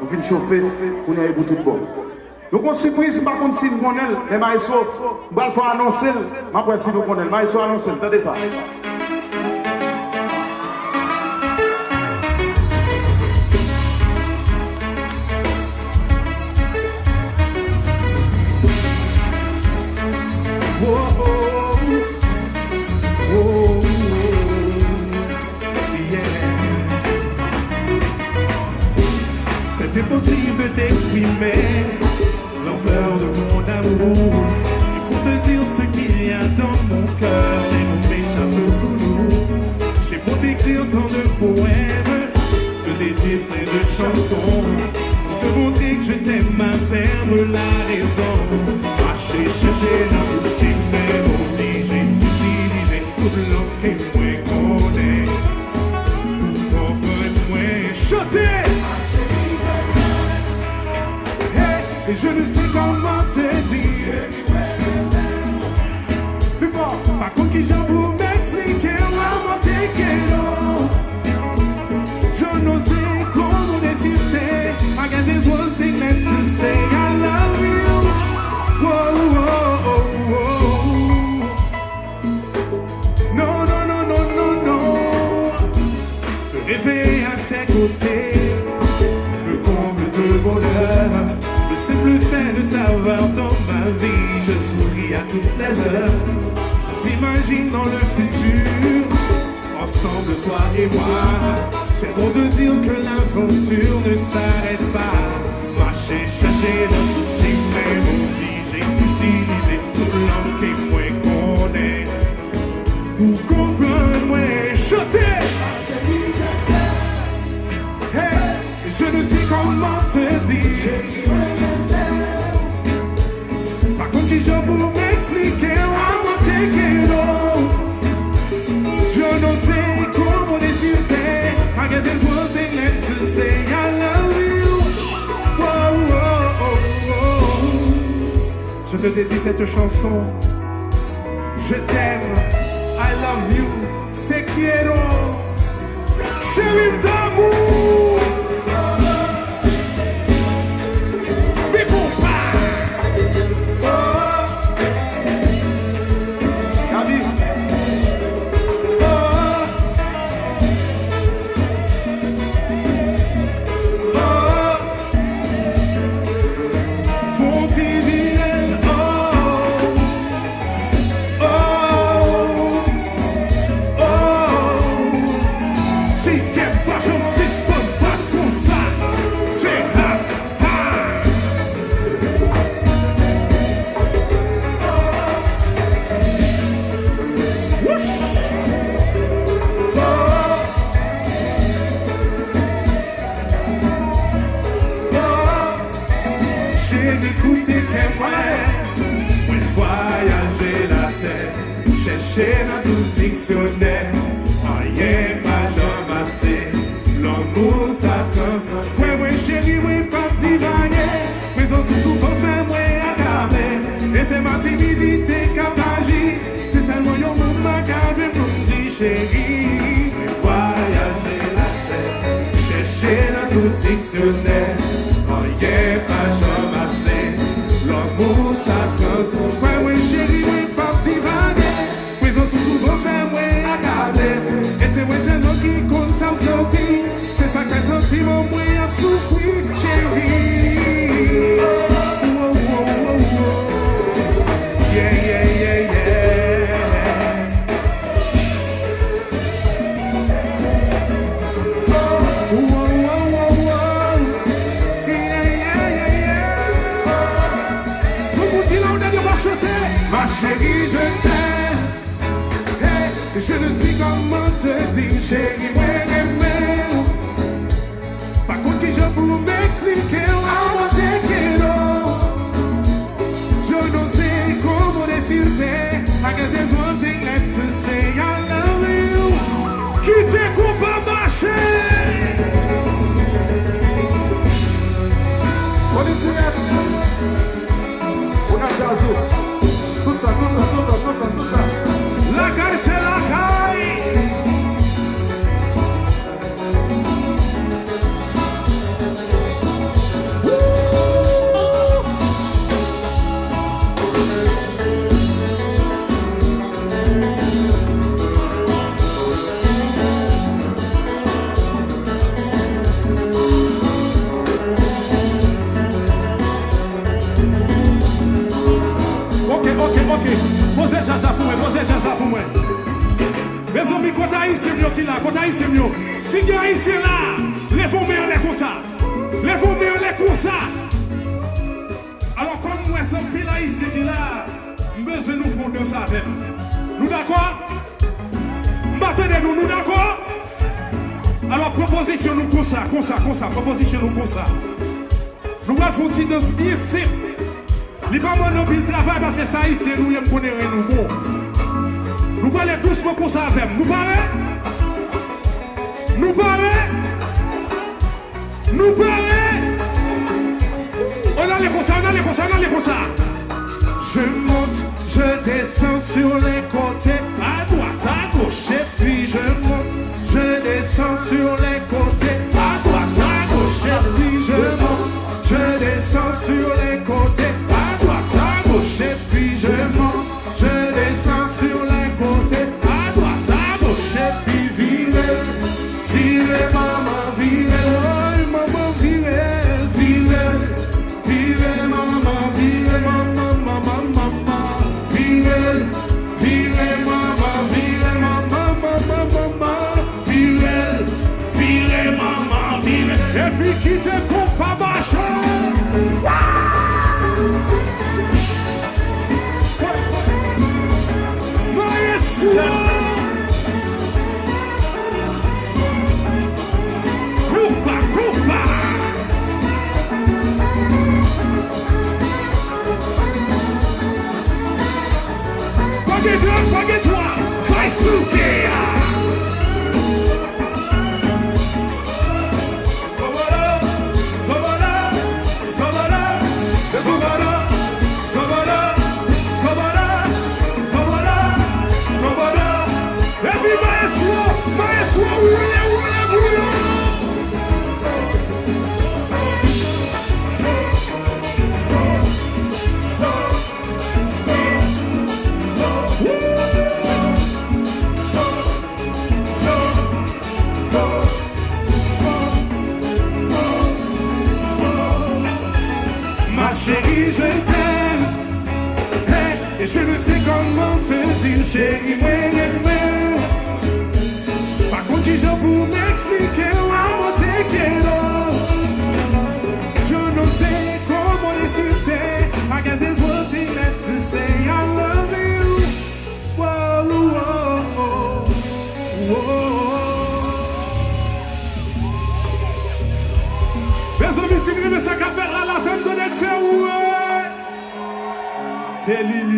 Nous venons chauffer, pour nous pour tout bon. Donc on surprise, par contre, si nous connaissons, mais Maïso, nous allons faire annoncer, mais après si nous connaissons, Maïso annoncer, attendez ça. C'est impossible d'exprimer l'ampleur de mon amour. Et pour te dire ce qu'il y a dans mon cœur, les mots m'échappent toujours. J'ai beau t'écrire tant de poèmes, te dédier plein de chansons, pour te montrer que je t'aime à perdre la raison. Marcher, chercher dans tout ce mais obligé d'utiliser tout l'homme qui moi connaît. Pour comprendre-moi, chanter. Et je ne sais comment te dire. Plus fort. Par contre, qui j'en pour m'expliquer comment t'es qu'elle. Je n'osais comment décider. I guess there's one thing left to say. I love you. Whoa, whoa, whoa. No, no, no, no, no, no. Te réveiller à tes côtés. Le comble de bonheur. Le simple fait de t'avoir dans ma vie, je souris à toutes les heures. Je s'imagine dans le futur, ensemble toi et moi. C'est bon de dire que l'aventure ne s'arrête pas. Marcher, chercher dans tout ce mais obligé d'utiliser tout l'homme qui moi connaît. Pour comprendre, moi, chanter. Hey, je ne sais comment te dire. Par contre, qui j'en pour m'expliquer, comment t'es qu'elle. Je n'en sais comment décider. I guess there's one thing left to say. I love you. Whoa, whoa, whoa. Je te dédie cette chanson. Je t'aime. I love you. Te quiero. Chérie d'amour. Chercher dans tout dictionnaire, rien pas jamais assez. L'amour ça transforme. Ouais, ouais, chérie, ouais, pas divaguer. Mais on se souvent fait, ouais, à gamer. Et c'est ma timidité qui a agi. C'est seulement un moment qui a dû me dire, chérie. Voyager la terre, chercher dans tout dictionnaire, rien pas jamais assez. L'amour ça transforme. Ouais, ouais, chérie, ouais, pas divaguer. Mais on se souvent fait, ouais, à gamer. Et c'est ouais, c'est nous qui compte ça me sentir. C'est ça que senti mon moi à souffrir, chérie. Oh, oh, oh, oh, oh. Yeah, yeah, yeah, yeah. Oh, oh, oh, oh, oh. Yeah, yeah, yeah, yeah. Beaucoup qui l'ont d'ailleurs va chanter. Ma chérie, je t'aime. Hey, je ne sais comment te dire, chérie, ouais, je pour m'expliquer comment t'es qu'elle. Je n'en sais comment décider. I guess there's one thing left to say. I love you. Qui t'écoute pas marcher. On est sur on a Jazou. Tout ça. La caille, c'est la caille. haïtien, si il y a haïtien là, lèvez-vous en l'air comme ça. Lèvez-vous en l'air comme ça. Alors, comme moi, c'est un pile haïtien qui là, besoin de nous fonder ça avec nous. Nous d'accord? Battez-nous, nous d'accord? Alors, proposition nous comme ça, proposition nous comme ça. Nous allons faire une petite danse bien simple. Il n'y a pas de travail parce que ça ici, nous y connaissons nous bon. Nous parlons doucement pour ça avec nous. Nous parlons. On allait comme ça. Je monte, je descends sur les côtés, à droite, à gauche, et puis je monte, je descends sur les côtés, à droite, à gauche, et puis je monte, je descends sur les côtés, à droite, à gauche, et puis je monte, je descends sur les côtés, à droite, à gauche, et puis vive, maman, vive, oh, maman, vive, maman, vive, et puis qui te coupe pas marcher. Maestro, coupa. Pague-toi, faz souquer. Ma chérie, je t'aime, hey, et je ne sais comment te dire, chérie, moi, par contre, j'ai pour m'expliquer, moi, te quiero. Je ne sais comment résister, I guess it's one thing left to say, I love you. Whoa, whoa, whoa. Mes amis, si vous aimez ça, qu'à faire à la fin de notre fait, ouais. C'est Lilian.